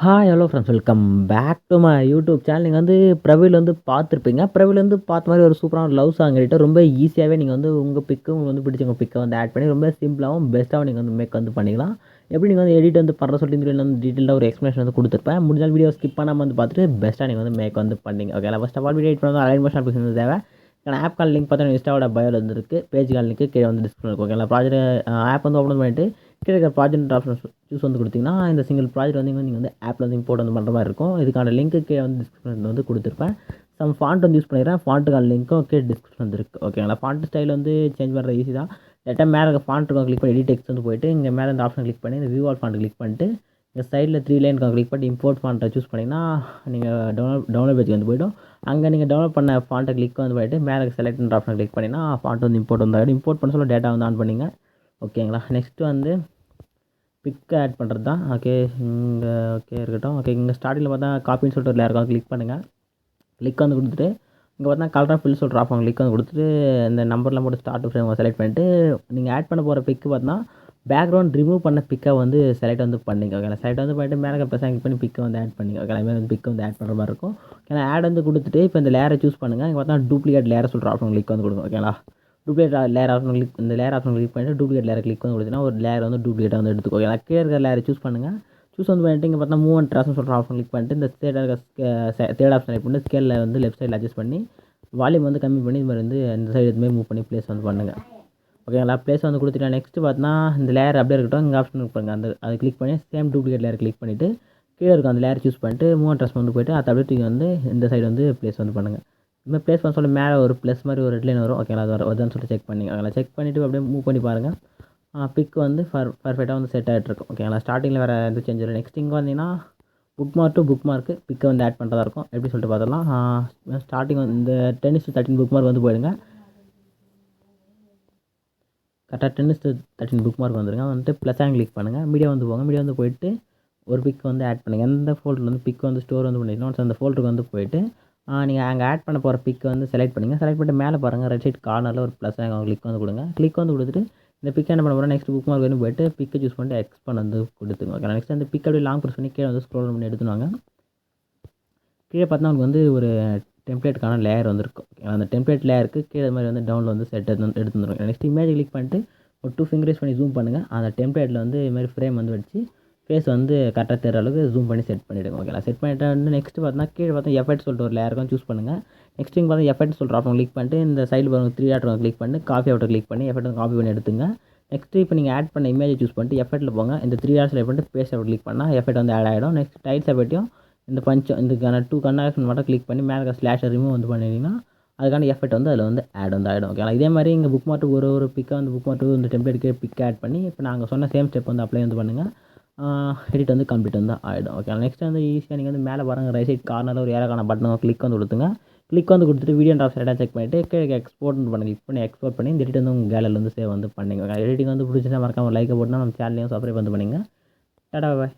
Hi hello friends welcome back to my YouTube channel. நீங்கள் வந்து பிரவில் வந்து பார்த்துருப்பீங்க. பிரவில் வந்து பார்த்த மாதிரி ஒரு சூப்பரான லவ் சாங் எடிட்டர் ரொம்ப ஈஸியாகவே நீங்கள் வந்து உங்கள் பிக்கு உங்களுக்கு வந்து பிடிச்சவங்க பிக்கை வந்து ஆட் பண்ணி ரொம்ப சிம்பிளாகவும் பெஸ்ட்டாகவும் நீங்கள் வந்து மேக் வந்து பண்ணிக்கலாம். எப்படி நீங்கள் வந்து எடிட் வந்து பண்ணுற சொல்லி இந்த வந்து டீட்டெயிலாக ஒரு எக்ஸ்ப்ளனேஷன் வந்து கொடுத்துருப்பேன். முடிஞ்சால் வீடியோ ஸ்கிப் பண்ணாமல் வந்து பார்த்துட்டு பெஸ்ட்டாக நீங்கள் வந்து மேக் வந்து பண்ணிங்க. Okay, first of all video edit பண்ணி அலைன் மோஷன் அப்ளிகேஷன் தேவை. ஏன்னா ஆப் கால் லிங்க் பார்த்தா இன்ஸ்டாவோட பயோவில் வந்துருக்கு. பேஜ் கால் லிங்க் கீழே வந்து டிஸ்கிரிப்ஷன் இருக்கும். ஓகேங்களா, ப்ராஜெக்ட் ஆப் வந்து ஓப்பன் பண்ணிட்டு கீழே இருக்கிற ப்ராஜெக்ட் ஆப்ஷன் சூஸ் வந்து கொடுத்தீங்கன்னா இந்த சிங்கிள் ப்ராஜெக்ட் வந்து நீங்கள் வந்து ஆப்பில் வந்து இம்போர்ட் வந்து பண்ணுற மாதிரி இருக்கும். இதுக்கான லிங்க்கு கீழே வந்து டிஸ்கிரிப்ஷன் வந்து கொடுத்துருப்பேன். சம் ஃபாண்ட் வந்து யூஸ் பண்ணிடுறேன். ஃபாண்ட்டுக்கான லிங்க்கும் கீழே டிஸ்கிரிப்ஷன் வந்து இருக்குது. ஓகேங்களா, ஃபாண்ட் ஸ்டைல் வந்து சேஞ்ச் பண்ணுற ஈஸி தான். டேட்டா மேலே இருக்க ஃபாண்ட் இருக்கும், கிளிக் பண்ணி எடிட் டெக்ஸ்ட் வந்து போயிட்டு இங்கே மேலே இந்த ஆப்ஷன் கிளிக் பண்ணி இந்த வியூ ஆல் ஃபாண்ட் கிளிக் பண்ணிட்டு இந்த சைடில் 3 லைன் கிளிக் பண்ணி இம்போர்ட் ஃபாண்ட்டை சூஸ் பண்ணிங்கன்னா நீங்கள் டவுன்லோட் பேஜ் வந்து போய்டும். அங்கே நீங்கள் டவுன்லோட் பண்ண ஃபாண்ட்டை கிளிக் வந்து போயிட்டு மேலே செலக்ட் ஆப்ஷன் கிளிக் பண்ணிங்கன்னா ஃபாண்ட் வந்து இம்போர்ட் வந்து ஆகிடும். இம்போர்ட் பண்ண சொல்ல டேட்டா வந்து ஆன் பண்ணிங்க. ஓகேங்களா, நெக்ஸ்ட்டு வந்து பிக்கை ஆட் பண்ணுறது தான். ஓகே, இங்கே ஓகே இருக்கட்டும். ஓகே, இங்கே ஸ்டார்டிங்கில் பார்த்தா காப்பின்னு சொல்லிட்டு ஒரு லேயர் இருக்கும், கிளிக் பண்ணுங்கள். கிளிக் வந்து கொடுத்துட்டு இங்கே பார்த்தா கலர் ஆஃப் ஃபில் சொல்கிற ஆஃப் கிளிக் வந்து கொடுத்துட்டு இந்த நம்பர்லாம் போட்டு ஸ்டார்ட் ஃப்ரேம் செலக்ட் பண்ணிட்டு நீங்கள் ஆட் பண்ண போகிற பிக்கு பார்த்தா பேக்ரவுண்ட் ரிமூவ் பண்ண பிக்கை வந்து செலக்ட் வந்து பண்ணிங்க. ஓகே, செலக்ட் வந்து பண்ணிட்டு மேலே ப்ரெஸ் கிளிக் பண்ணி பிக்கை வந்து ஆட் பண்ணிங்க. ஓகே, அதுமாதிரி வந்து பிக்கை வந்து ஆட் பண்ணுற மாதிரி இருக்கும். ஓகே, ஆட் வந்து கொடுத்துட்டு இப்போ இந்த லேயரை சூஸ் பண்ணுங்கள். இங்கே பார்த்தா டூப்ளிகேட் லேயர் சொல்கிற ஆப்ஷன் கிளிக் வந்து கொடுங்க. ஓகேங்களா, டூப்ளிகேட் லேயர் ஆப்ஷன் கிளிக் இந்த லேயர் ஆப்ஷன் கிளிக் பண்ணிட்டு டூப்ளிகேட் லேயர் கிளிக் வந்து கொடுத்தீங்கன்னா ஒரு லேயர் வந்து டூப்ளிகேட்டாக வந்து எடுத்துக்கோ. ஓகே, கீழே இருக்கிற லேயரை சூஸ் பண்ணுங்கள். சூஸ் வந்து பண்ணிட்டு இங்கே பார்த்தா மூவ் அண்ட் ட்ராஸ்னு சொல்கிற ஆப்ஷன் கிளிக் பண்ணிட்டு இந்த தேர்ட் ஆப்ஷன் கிளிக் பண்ணிட்டு ஸ்கேலில் வந்து லெஃப்ட் சைடில் அட்ஜஸ்ட் பண்ணி வால்யூம் வந்து கம்மி பண்ணி இது மாதிரி வந்து இந்த சைடு இதுமாதிரி மூவ் பண்ணி ப்ளேஸ் வந்து பண்ணுங்கள். ஓகேங்களா, ப்ளேஸ் வந்து கொடுத்துட்டா நெக்ஸ்ட்டு பார்த்தா இந்த லேயர் அப்படியே இருக்கட்டும். இங்கே ஆப்ஷன் இருப்பாங்க, அந்த அதை கிளிக் பண்ணி சேம் டூப்ளிகேட் லேயர் கிளிக் பண்ணிவிட்டு கீழே இருக்கும் அந்த லேயர் சூஸ் பண்ணிட்டு மூவ் அண்ட் ட்ராஸ் வந்து போய்ட்டு அதை அப்படியே தூக்கி வந்து இந்த சைடு வந்து ப்ளேஸ் வந்து பண்ணுங்கள். இதுமாதிரி ப்ளேஸ் பண்ண சொல்ல மேலே ஒரு ப்ளஸ் மாதிரி ஒரு ரெட் லைன் வரும். ஓகேங்களா, அது வருதான்னு சொல்லிட்டு செக் பண்ணி ஓகேங்களா, செக் பண்ணிவிட்டு அப்படியே மூவ் பண்ணி பாருங்கள். பிக் வந்து பர்ஃபெக்டாக வந்து செட் ஆகிட்டு இருக்கும். ஓகேங்களா, ஸ்டார்டிங்கில் வேறு எந்த சேஞ்ச் இல்லை. நெக்ஸ்ட் இங்கே வந்தீங்கன்னா bookmark to bookmark பிக்கை வந்து ஆட் பண்ணுறதா இருக்கும். எப்படி சொல்லிட்டு பார்த்துடலாம். ஸ்டார்டிங் வந்து இந்த 10:13 புக் மார்க் வந்து போயிடுங்க. கரெக்டாக 10:13 புக் மார்க் வந்துடுங்க. வந்துட்டு ப்ளஸ் கிளிக் பண்ணுங்கள். மீடியா வந்து போங்க. மீடியா வந்து போயிட்டு ஒரு பிக் வந்து ஆட் பண்ணுங்கள். எந்த ஃபோல்டரில் வந்து பிக் வந்து ஸ்டோர் வந்து பண்ணிக்கணும் அந்த ஃபோல்டருக்கு வந்து போயிட்டு நீங்கள் அங்கே ஆட் பண்ண போகிற பிக்கை வந்து செலக்ட் பண்ணிங்க. செலக்ட் பண்ணிட்டு மேலே பாருங்கள் ரைட் சைட் கார்னரில் ஒரு ப்ளஸ் கிளிக் வந்து கொடுங்க. கிளிக் வந்து கொடுத்துட்டு இந்த பிக்கை என்ன பண்ண போகிறோம், நெக்ஸ்ட் புக் மார்க் வந்து போயிட்டு பிக்கை சூஸ் பண்ணிட்டு எக்ஸ்பேண்ட் வந்து கொடுத்துங்க. ஓகே, நெக்ஸ்ட் அந்த பிக் அப்படியே லாங் ப்ரெஸ் பண்ணி கீழே வந்து ஸ்க்ரோல் பண்ணி எடுத்துவாங்க. கீழே பார்த்தா உங்களுக்கு வந்து ஒரு டெம்ப்ளேட்டுக்கான லேயர் வந்துருக்கும். அந்த டெம்ப்ளேட் லேயருக்கு கீழே மாதிரி வந்து டவுனில் வந்து செட் எடுத்து வந்துடும். நெக்ஸ்ட் இமேஜ் கிளிக் பண்ணிட்டு ஒரு 2 ஃபிங்கர் பண்ணி ஜூம் பண்ணுங்கள். அந்த டெம்ப்ளேட்டில் வந்து இதுமாதிரி ஃப்ரேம் வந்து வச்சு ஃபேஸ் வந்து கரெக்டாக தெரிகிற அளவுக்கு ஜூம் பண்ணி செட் பண்ணிவிடுங்க. ஓகேங்களா, செட் பண்ணிவிட்டு வந்து நெக்ஸ்ட் பார்த்தா கீழே பார்த்தா எஃபெக்ட் சொல்லிட்டு ஒரு லேயருக்கும் சூஸ் பண்ணுங்கள். நெக்ஸ்ட் இங்கே பார்த்தா எஃபெக்ட் சொல்கிற ஆப்ஷன் கிளிக் பண்ணிட்டு இந்த சைடு பாருங்க 3 டாட் கிளிக் பண்ணி காப்பி அவுட்டை கிளிக் பண்ணி எஃபெக்ட் வந்து காப்பி பண்ணி எடுத்துங்க. நெக்ஸ்ட் இப்போ நீங்கள் ஆட் பண்ண இமேஜை சூஸ் பண்ணிட்டு எஃபெக்ட்டில் போங்க. இந்த 3 டாட் செலக்ட் பண்ணிட்டு பேஸ்ட் அவுட் கிளிக் பண்ணால் எஃபெக்ட் வந்து ஆட் ஆகிடும். நெக்ஸ்ட் டைல்ஸ் எஃபெக்ட்டையும் இந்த பஞ்சம் இதுக்கான 2 கன்வெர்ஷன் மட்டும் கிளிக் பண்ணி மேலே ஸ்லாஷை ரிமூவ் வந்து பண்ணிங்கன்னா அதுக்கான எஃபெக்ட் வந்து அதில் வந்து ஆட் வந்து ஆகிடும். ஓகேங்களா, இதே மாதிரி இங்கே புக் மார்க் ஒரு பிக்கை வந்து புக் மார்க் இந்த டெம்ப்ளேட்டுக்கு பிக் ஆட் பண்ணி இப்போ நாங்கள் சொன்ன சேம் ஸ்டெப் வந்து அப்ளை வந்து பண்ணுங்கள். எடிட் வந்து கம்ப்ளீட் வந்து ஆகிடும். ஓகே, நெக்ஸ்ட் வந்து ஈஸியாக நீங்கள் வந்து மேலே பாருங்கள் ரைட் சைட் கார்னரில் ஒரு ஏரோக்கான பட்டன் கிளிக் வந்து கொடுத்துங்க. கிளிக் வந்து கொடுத்துட்டு வீடியோ ட்ராப் சைடாக செக் பண்ணிவிட்டு கீழே எக்ஸ்போர்ட் பண்ணி கிளிக் பண்ணி எக்ஸ்போர்ட் பண்ணி இந்த எடிட் வந்து உங்கள் கேலரியில் வந்து சேவ் வந்து பண்ணிங்க. எடிட்டிங் வந்து பிடிச்சிருந்தா மறக்காம லைக்கை போட்டுனா நம்ம சேனலையும் சப்ஸ்கிரைப் வந்து பண்ணிங்க. டாடா பாய்.